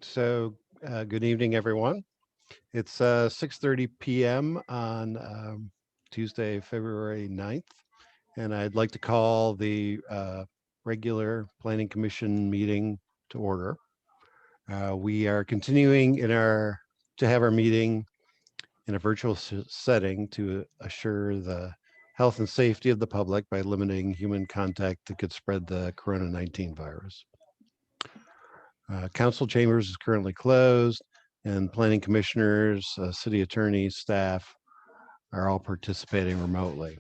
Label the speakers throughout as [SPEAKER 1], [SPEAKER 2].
[SPEAKER 1] Good evening, everyone. It's 6:30 p.m. on Tuesday, February 9th, and I'd like to call the regular Planning Commission meeting to order. We are continuing to have our meeting in a virtual setting to assure the health and safety of the public by limiting human contact that could spread the Corona-19 virus. Council chambers is currently closed, and planning commissioners, city attorneys, staff are all participating remotely.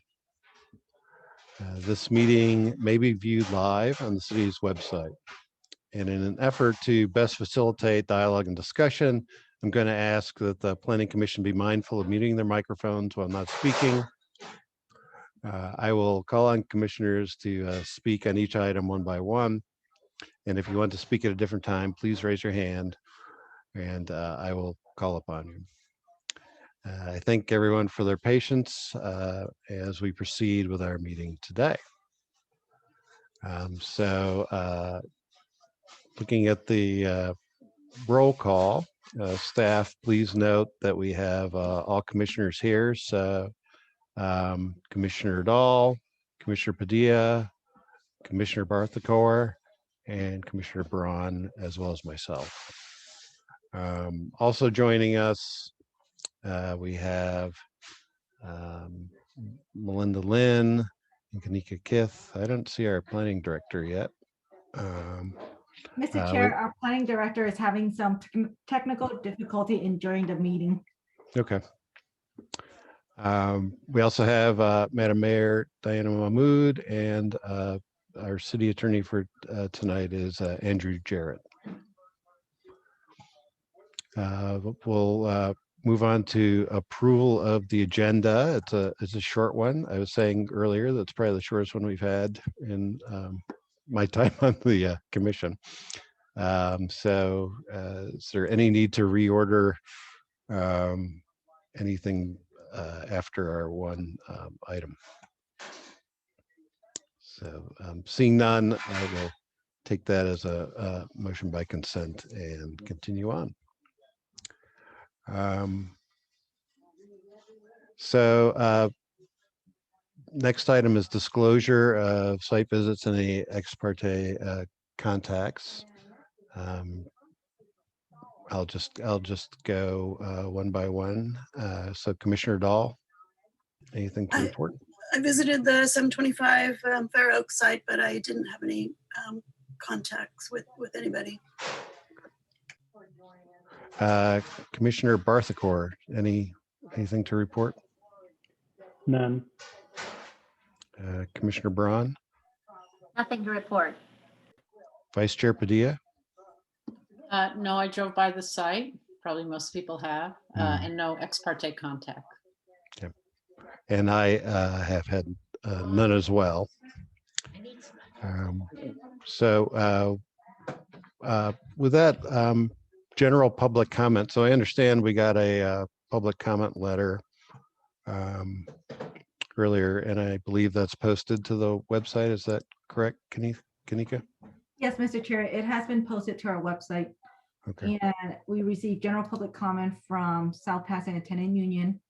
[SPEAKER 1] This meeting may be viewed live on the city's website. And in an effort to best facilitate dialogue and discussion, I'm going to ask that the Planning Commission be mindful of muting their microphones while not speaking. I will call on commissioners to speak on each item one by one. And if you want to speak at a different time, please raise your hand and I will call upon you. I thank everyone for their patience as we proceed with our meeting today. Looking at the roll call, staff, please note that we have all commissioners here. So Commissioner Dahl, Commissioner Padilla, Commissioner Barthacor, and Commissioner Braun, as well as myself. Also joining us, we have Melinda Lynn and Kanika Kith. I don't see our planning director yet.
[SPEAKER 2] Mr. Chair, our planning director is having some technical difficulty in during the meeting.
[SPEAKER 1] Okay. We also have Madam Mayor Diana Mahmood, and our city attorney for tonight is Andrew Jarrett. We'll move on to approval of the agenda. It's a short one. I was saying earlier that's probably the shortest one we've had in my time on the commission. Is there any need to reorder anything after our one item? So seeing none, I will take that as a motion by consent and continue on. Next item is disclosure of site visits and any ex parte contacts. I'll just go one by one. So Commissioner Dahl, anything to report?
[SPEAKER 3] I visited the 725 Fair Oak site, but I didn't have any contacts with anybody.
[SPEAKER 1] Commissioner Barthacor, anything to report?
[SPEAKER 4] None.
[SPEAKER 1] Commissioner Braun?
[SPEAKER 5] Nothing to report.
[SPEAKER 1] Vice Chair Padilla?
[SPEAKER 6] No, I drove by the site. Probably most people have, and no ex parte contact.
[SPEAKER 1] Okay. And I have had none as well. With that, general public comment. So I understand we got a public comment letter earlier, and I believe that's posted to the website. Is that correct, Kanika?
[SPEAKER 2] Yes, Mr. Chair, it has been posted to our website.
[SPEAKER 1] Okay.
[SPEAKER 2] And we received general public comment from South Pasadena Tenant Union,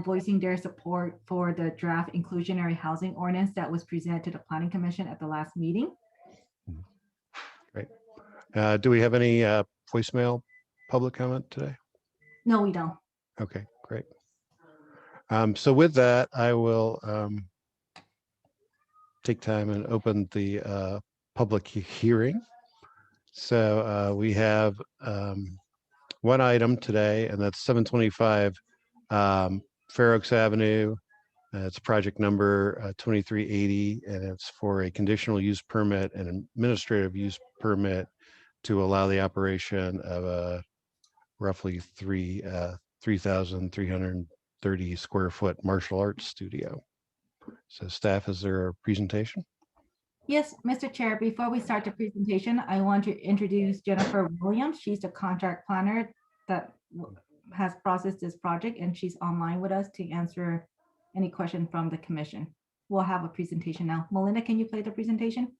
[SPEAKER 2] voicing their support for the draft inclusionary housing ordinance that was presented to the Planning Commission at the last meeting.
[SPEAKER 1] Great. Do we have any voicemail public comment today?
[SPEAKER 2] No, we don't.
[SPEAKER 1] Okay, great. So with that, I will take time and open the public hearing. So we have one item today, and that's 725 Fair Oaks Avenue. It's project number 2380, and it's for a conditional use permit and administrative use permit to allow the operation of a roughly 3,330 square foot martial arts studio. So staff, is there a presentation?
[SPEAKER 2] Yes, Mr. Chair, before we start the presentation, I want to introduce Jennifer Williams. She's the contract planner that has processed this project, and she's online with us to answer any question from the commission. We'll have a presentation now. Melinda, can you play the presentation?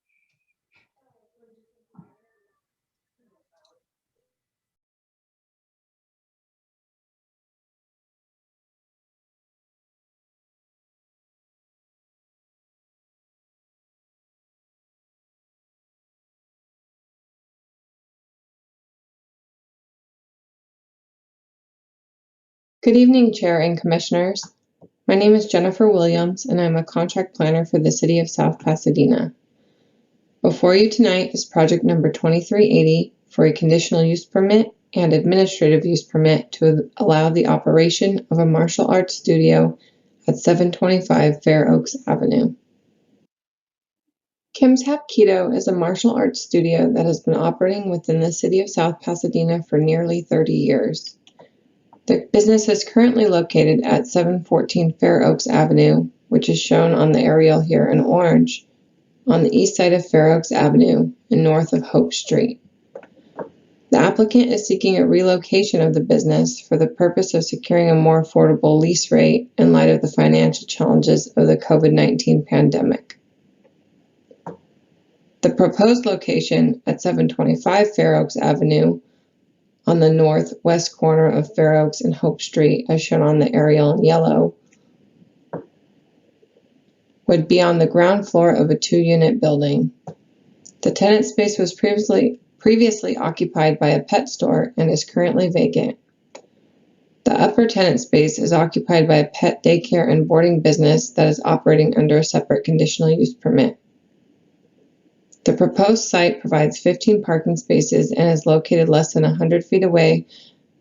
[SPEAKER 7] Good evening, Chair and Commissioners. My name is Jennifer Williams, and I'm a contract planner for the City of South Pasadena. Before you tonight is project number 2380 for a conditional use permit and administrative use permit to allow the operation of a martial arts studio at 725 Fair Oaks Avenue. Kim's Hapkido is a martial arts studio that has been operating within the City of South Pasadena for nearly 30 years. The business is currently located at 714 Fair Oaks Avenue, which is shown on the aerial here in orange, on the east side of Fair Oaks Avenue and north of Hope Street. The applicant is seeking a relocation of the business for the purpose of securing a more affordable lease rate in light of the financial challenges of the COVID-19 pandemic. The proposed location at 725 Fair Oaks Avenue on the northwest corner of Fair Oaks and Hope Street, as shown on the aerial in yellow, would be on the ground floor of a 2-unit building. The tenant space was previously occupied by a pet store and is currently vacant. The upper tenant space is occupied by a pet daycare and boarding business that is operating under a separate conditional use permit. The proposed site provides 15 parking spaces and is located less than 100 feet away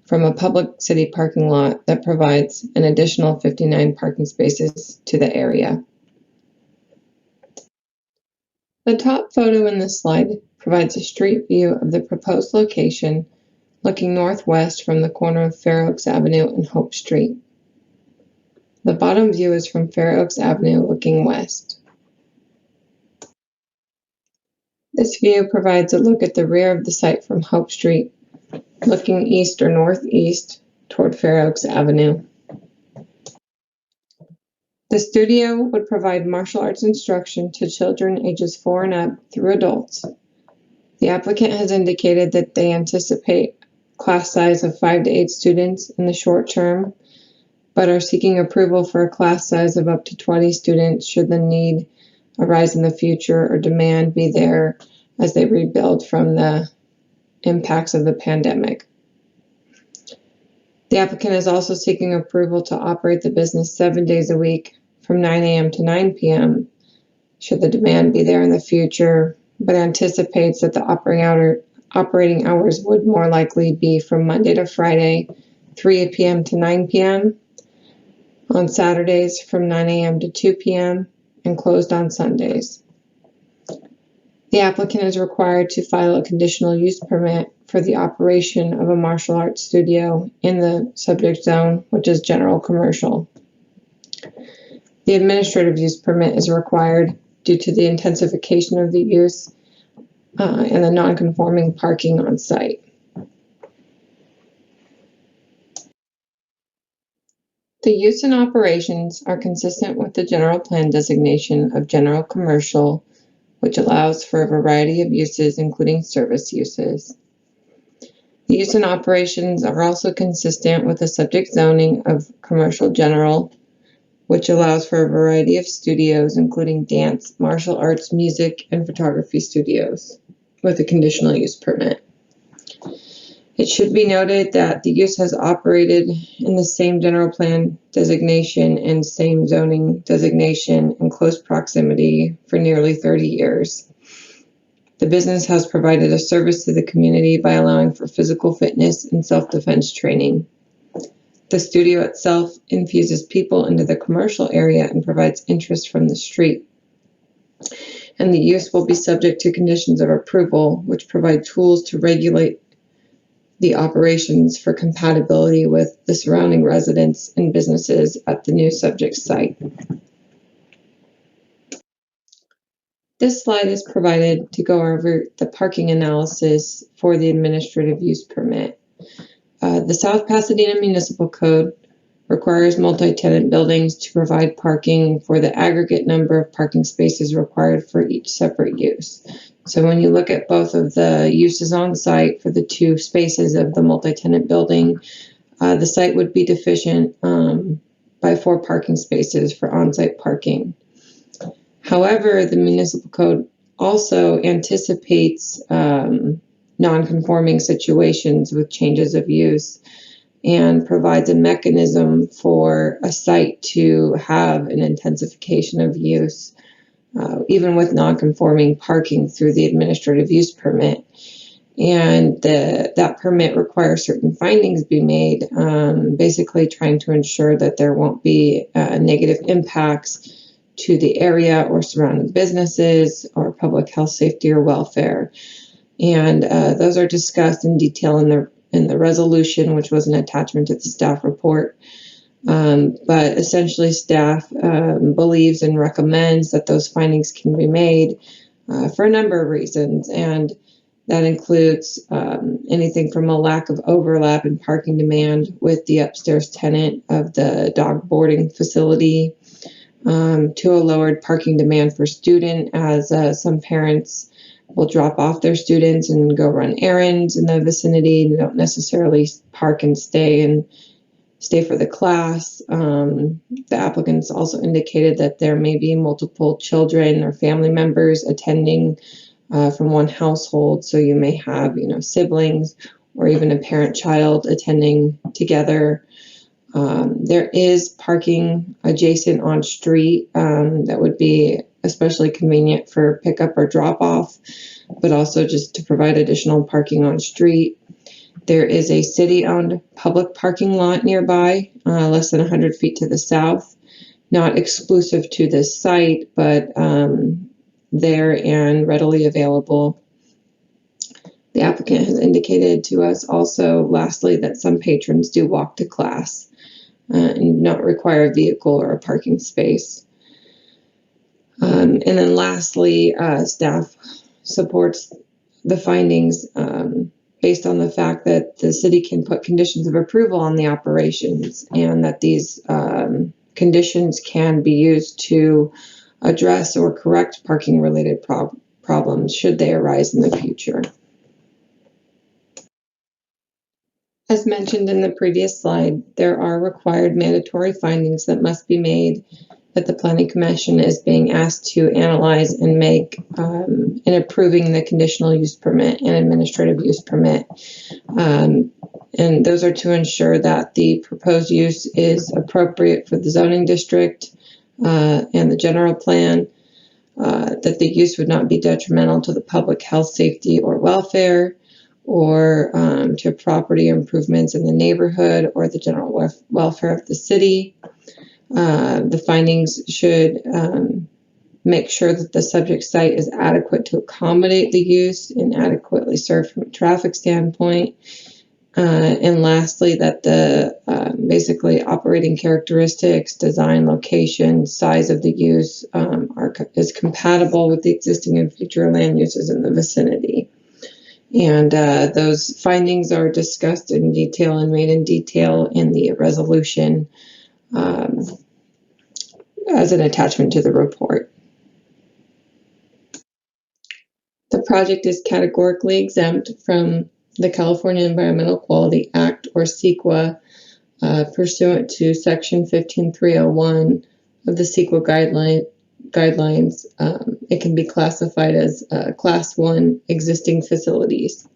[SPEAKER 7] from a public city parking lot that provides an additional 59 parking spaces to the area. The top photo in this slide provides a street view of the proposed location looking northwest from the corner of Fair Oaks Avenue and Hope Street. The bottom view is from Fair Oaks Avenue looking west. This view provides a look at the rear of the site from Hope Street, looking east or northeast toward Fair Oaks Avenue. The studio would provide martial arts instruction to children ages 4 and up through adults. The applicant has indicated that they anticipate class size of 5 to 8 students in the short term, but are seeking approval for a class size of up to 20 students should the need arise in the future or demand be there as they rebuild from the impacts of the pandemic. The applicant is also seeking approval to operate the business 7 days a week from 9 a.m. to 9 p.m. should the demand be there in the future, but anticipates that the operating hours would more likely be from Monday to Friday, 3 p.m. to 9 p.m., on Saturdays from 9 a.m. to 2 p.m., and closed on Sundays. The applicant is required to file a conditional use permit for the operation of a martial arts studio in the subject zone, which is general commercial. The administrative use permit is required due to the intensification of the use and the non-conforming parking on site. The use and operations are consistent with the general plan designation of general commercial, which allows for a variety of uses, including service uses. The use and operations are also consistent with the subject zoning of commercial general, which allows for a variety of studios, including dance, martial arts, music, and photography studios, with a conditional use permit. It should be noted that the use has operated in the same general plan designation and same zoning designation in close proximity for nearly 30 years. The business has provided a service to the community by allowing for physical fitness and self-defense training. The studio itself infuses people into the commercial area and provides interest from the street. And the use will be subject to conditions of approval, which provide tools to regulate the operations for compatibility with the surrounding residents and businesses at the new subject site. This slide is provided to go over the parking analysis for the administrative use permit. The South Pasadena Municipal Code requires multi-tenant buildings to provide parking for the aggregate number of parking spaces required for each separate use. So when you look at both of the uses on site for the 2 spaces of the multi-tenant building, the site would be deficient by 4 parking spaces for on-site parking. However, the municipal code also anticipates non-conforming situations with changes of use and provides a mechanism for a site to have an intensification of use, even with non-conforming parking through the administrative use permit. And that permit requires certain findings be made, basically trying to ensure that there won't be negative impacts to the area or surrounding businesses or public health, safety, or welfare. And those are discussed in detail in the resolution, which was an attachment to the staff report. But essentially, staff believes and recommends that those findings can be made for a number of reasons. And that includes anything from a lack of overlap in parking demand with the upstairs tenant of the dog boarding facility, to a lowered parking demand for student, as some parents will drop off their students and go run errands in the vicinity. They don't necessarily park and stay for the class. The applicants also indicated that there may be multiple children or family members attending from one household. So you may have, siblings or even a parent-child attending together. There is parking adjacent on street that would be especially convenient for pickup or drop off, but also just to provide additional parking on street. There is a city-owned public parking lot nearby, less than 100 feet to the south, not exclusive to this site, but there and readily available. The applicant has indicated to us also, lastly, that some patrons do walk to class and not require a vehicle or a parking space. And then lastly, staff supports the findings based on the fact that the city can put conditions of approval on the operations, and that these conditions can be used to address or correct parking related problems should they arise in the future. As mentioned in the previous slide, there are required mandatory findings that must be made that the Planning Commission is being asked to analyze and make in approving the conditional use permit and administrative use permit. And those are to ensure that the proposed use is appropriate for the zoning district and the general plan, that the use would not be detrimental to the public health, safety, or welfare, or to property improvements in the neighborhood or the general welfare of the city. The findings should make sure that the subject site is adequate to accommodate the use and adequately served from a traffic standpoint. And lastly, that the basically operating characteristics, design, location, size of the use is compatible with the existing and future land uses in the vicinity. And those findings are discussed in detail and made in detail in the resolution as an attachment to the report. The project is categorically exempt from the California Environmental Quality Act, or CEQA, pursuant to Section 15301 of the CEQA guidelines. It can be classified as Class 1 existing facilities.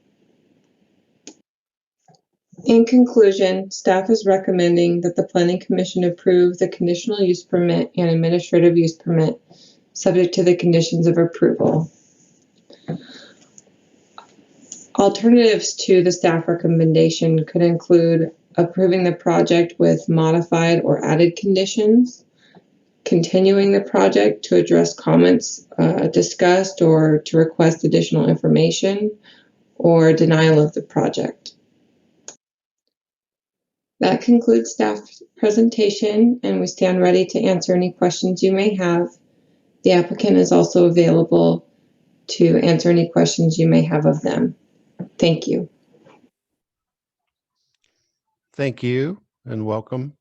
[SPEAKER 7] In conclusion, staff is recommending that the Planning Commission approve the conditional use permit and administrative use permit subject to the conditions of approval. Alternatives to the staff recommendation could include approving the project with modified or added conditions, continuing the project to address comments discussed or to request additional information, or denial of the project. That concludes staff's presentation, and we stand ready to answer any questions you may have. The applicant is also available to answer any questions you may have of them. Thank you.
[SPEAKER 1] Thank you and welcome.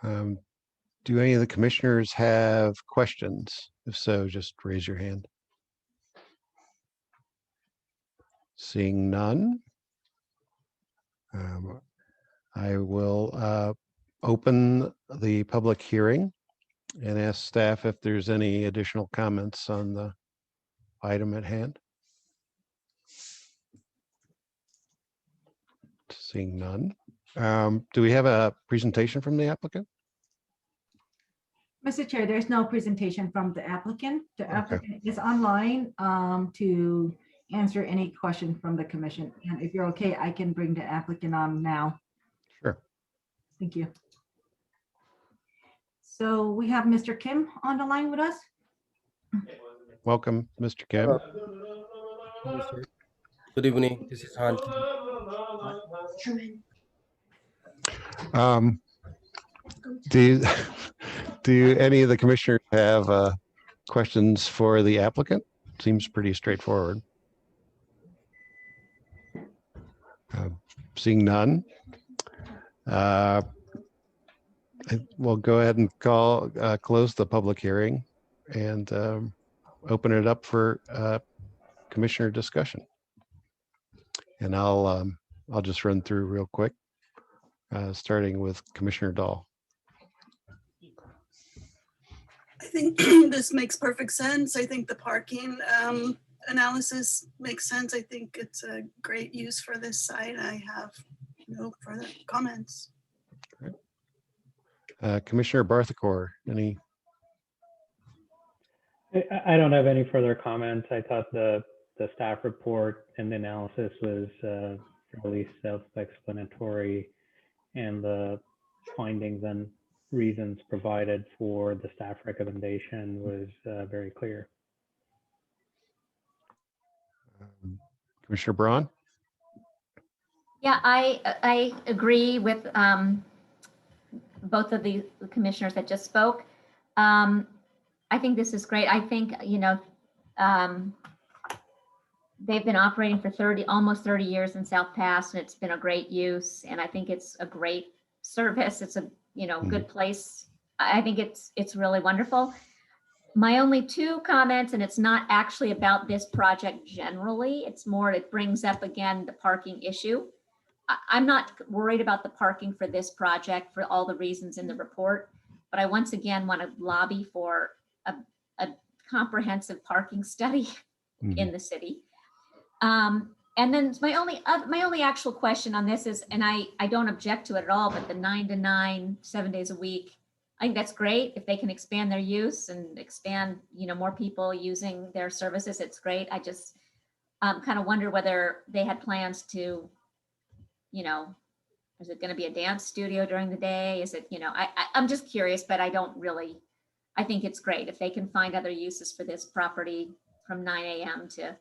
[SPEAKER 1] Do any of the commissioners have questions? If so, just raise your hand. Seeing none, I will open the public hearing and ask staff if there's any additional comments on the item at hand. Seeing none. Do we have a presentation from the applicant?
[SPEAKER 2] Mr. Chair, there's no presentation from the applicant. The
[SPEAKER 1] Okay.
[SPEAKER 2] applicant is online to answer any question from the commission. And if you're okay, I can bring the applicant on now.
[SPEAKER 1] Sure.
[SPEAKER 2] Thank you. So we have Mr. Kim on the line with us.
[SPEAKER 1] Welcome, Mr. Kim.
[SPEAKER 8] Hello, sir. Good evening. This is Han.
[SPEAKER 1] Do do any of the commissioners have questions for the applicant? Seems pretty straightforward. Seeing none. We'll go ahead and close the public hearing and open it up for commissioner discussion. And I'll just run through real quick, starting with Commissioner Dahl.
[SPEAKER 3] I think this makes perfect sense. I think the parking analysis makes sense. I think it's a great use for this site. I have no further comments.
[SPEAKER 1] Commissioner Barthacor, any?
[SPEAKER 4] I don't have any further comments. I thought the staff report and the analysis was fairly self-explanatory, and the findings and reasons provided for the staff recommendation was very clear.
[SPEAKER 1] Commissioner Braun?
[SPEAKER 5] Yeah, I agree with both of the commissioners that just spoke. I think this is great. I think, they've been operating for almost 30 years in South Pass, and it's been a great use. And I think it's a great service. It's a, good place. I think it's really wonderful. My only two comments, and it's not actually about this project generally, it's more, it brings up again, the parking issue. I'm not worried about the parking for this project for all the reasons in the report, but I once again want to lobby for a comprehensive parking study in the city. And then my only actual question on this is, and I don't object to it at all, but the 9 to 9, 7 days a week, I think that's great. If they can expand their use and expand, more people using their services, it's great. I just kind of wonder whether they had plans to, is it going to be a dance studio during the day? Is it, I'm just curious, but I think it's great. If they can find other uses for this property from 9 a.m. to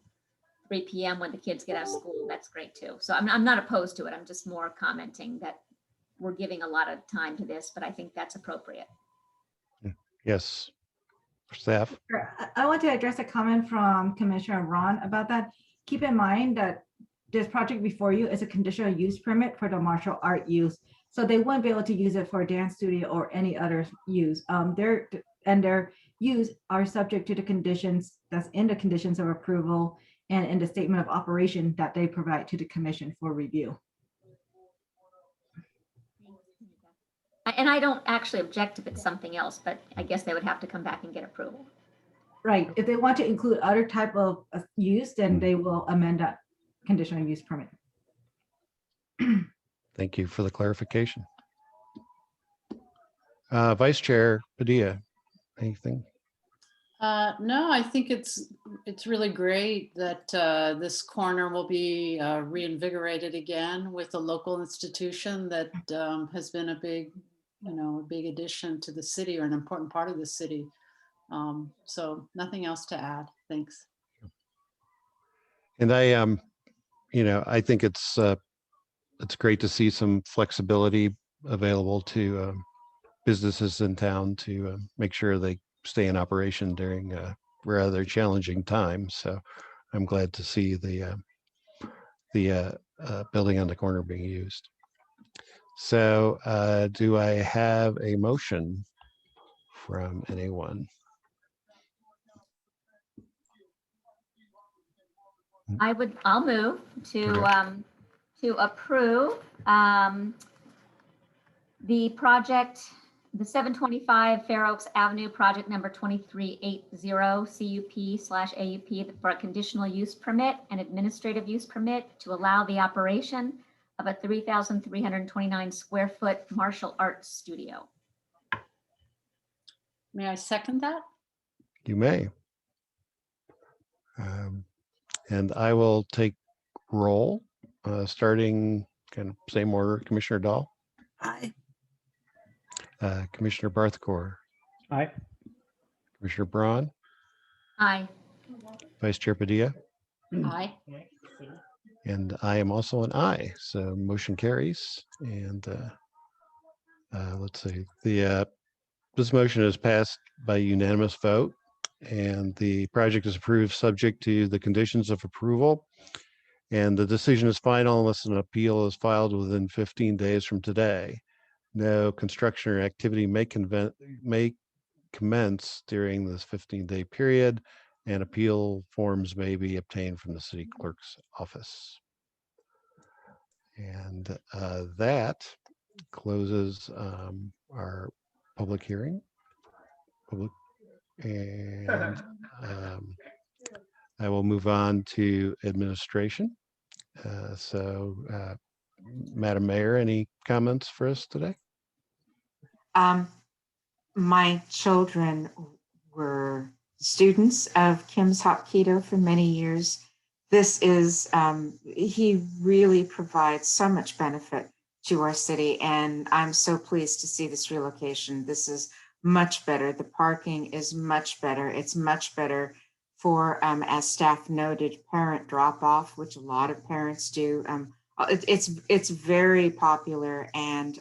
[SPEAKER 5] 3 p.m. when the kids get out of school, that's great too. So I'm not opposed to it. I'm just more commenting that we're giving a lot of time to this, but I think that's appropriate.
[SPEAKER 1] Yes. Staff.
[SPEAKER 2] Sure. I want to address a comment from Commissioner Ron about that. Keep in mind that this project before you is a conditional use permit for the martial art use. So they wouldn't be able to use it for a dance studio or any other use. Their use are subject to the conditions that's in the conditions of approval and in the statement of operation that they provide to the commission for review.
[SPEAKER 5] And I don't actually object if it's something else, but I guess they would have to come back and get approval.
[SPEAKER 2] Right. If they want to include other type of use, then they will amend that conditional use permit.
[SPEAKER 1] Thank you for the clarification. Vice Chair Padilla, anything?
[SPEAKER 6] No, I think it's really great that this corner will be reinvigorated again with a local institution that has been a big addition to the city, or an important part of the city. So nothing else to add. Thanks.
[SPEAKER 1] And I think it's great to see some flexibility available to businesses in town to make sure they stay in operation during rather challenging times. So I'm glad to see the building on the corner being used. So do I have a motion from anyone?
[SPEAKER 5] I'll move to approve the project, the 725 Fair Oaks Avenue project number 2380 CUP/AUP for a conditional use permit and administrative use permit to allow the operation of a 3,329 square foot martial arts studio.
[SPEAKER 6] May I second that?
[SPEAKER 1] You may. And I will take roll, starting kind of same order. Commissioner Dahl,
[SPEAKER 3] Aye.
[SPEAKER 1] Commissioner Barthcore,
[SPEAKER 4] Aye.
[SPEAKER 1] Commissioner Braun,
[SPEAKER 5] Aye.
[SPEAKER 1] Vice Chair Padilla,
[SPEAKER 6] Aye.
[SPEAKER 1] and I am also an aye. So motion carries. And let's see, this motion is passed by unanimous vote, and the project is approved subject to the conditions of approval. And the decision is final unless an appeal is filed within 15 days from today. No construction or activity may commence during this 15-day period, and appeal forms may be obtained from the city clerk's office. And that closes our public hearing. And I will move on to administration. Madam Mayor, any comments for us today?
[SPEAKER 9] My children were students of Kim's Hapkido for many years. This is, he really provides so much benefit to our city, and I'm so pleased to see this relocation. This is much better. The parking is much better. It's much better for, as staff noted, parent drop-off, which a lot of parents do. It's very popular, and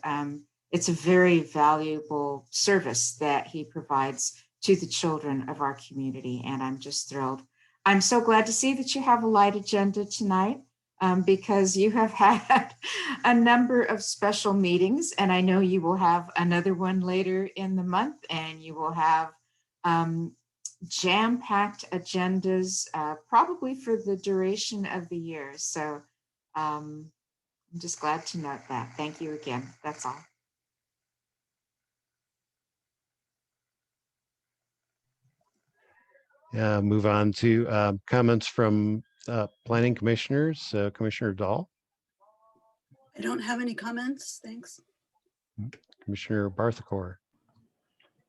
[SPEAKER 9] it's a very valuable service that he provides to the children of our community, and I'm just thrilled. I'm so glad to see that you have a light agenda tonight, because you have had a number of special meetings, and I know you will have another one later in the month, and you will have jam-packed agendas, probably for the duration of the year. So I'm just glad to note that. Thank you again. That's all.
[SPEAKER 1] Move on to comments from planning commissioners. So Commissioner Dahl,
[SPEAKER 3] I don't have any comments. Thanks.
[SPEAKER 1] Commissioner Barthcore,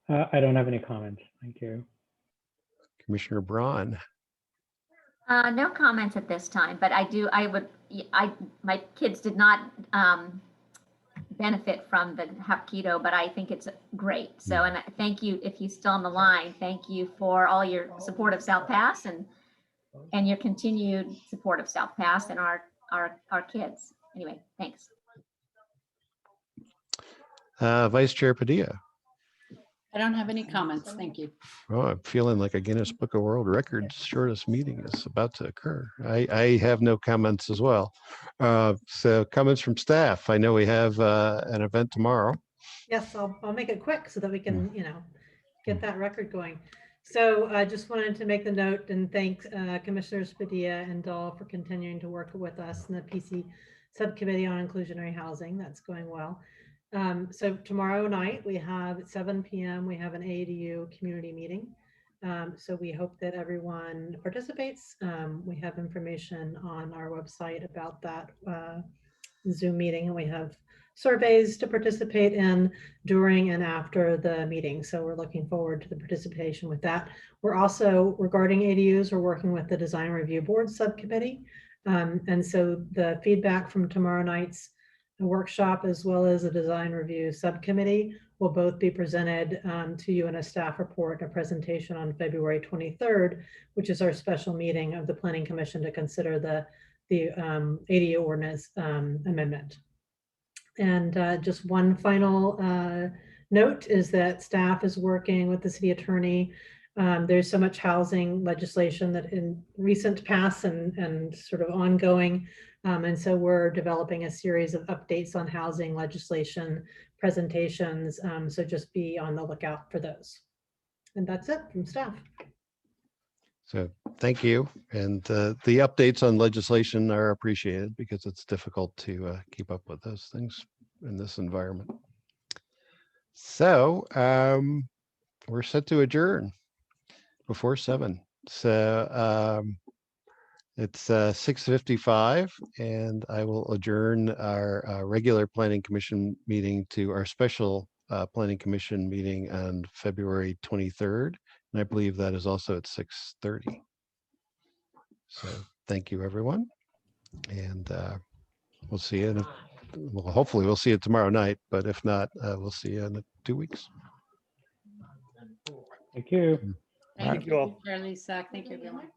[SPEAKER 4] I don't have any comments. Thank you.
[SPEAKER 1] Commissioner Braun,
[SPEAKER 5] No comments at this time, but my kids did not benefit from the Hapkido, but I think it's great. So, and thank you, if he's still on the line, thank you for all your support of South Pass and your continued support of South Pass and our kids. Anyway, thanks.
[SPEAKER 1] Vice Chair Padilla.
[SPEAKER 6] I don't have any comments. Thank you.
[SPEAKER 1] Oh, I'm feeling like a Guinness Book of World Records shortest meeting is about to occur. I have no comments as well. So comments from staff. I know we have an event tomorrow.
[SPEAKER 10] Yes, I'll make it quick so that we can, get that record going. So I just wanted to make the note and thank Commissioners Padilla and Dahl for continuing to work with us in the PC Subcommittee on Inclusionary Housing. That's going well. So tomorrow night we have at 7 p.m. we have an ADU community meeting. So we hope that everyone participates. We have information on our website about that Zoom meeting, and we have surveys to participate in during and after the meeting. So we're looking forward to the participation with that. We're also, regarding ADUs, we're working with the Design Review Board Subcommittee. And so the feedback from tomorrow night's workshop, as well as a design review subcommittee, will both be presented to you in a staff report, a presentation on February 23rd, which is our special meeting of the Planning Commission to consider the ADU ordinance amendment. And just one final note is that staff is working with the city attorney. There's so much housing legislation that in recent past and sort of ongoing. And so we're developing a series of updates on housing legislation presentations. So just be on the lookout for those. And that's it from staff.
[SPEAKER 1] So thank you. And the updates on legislation are appreciated because it's difficult to keep up with those things in this environment. So we're set to adjourn before 7. So It's 6:55, and I will adjourn our regular Planning Commission meeting to our special Planning Commission meeting on February 23rd. And I believe that is also at 6:30. So thank you, everyone. And we'll see you well, hopefully we'll see you tomorrow night, but if not, we'll see you in 2 weeks.
[SPEAKER 4] Thank you.
[SPEAKER 6] Thank
[SPEAKER 11] you all.
[SPEAKER 6] you, Charlie, Zach. Thank you, everyone.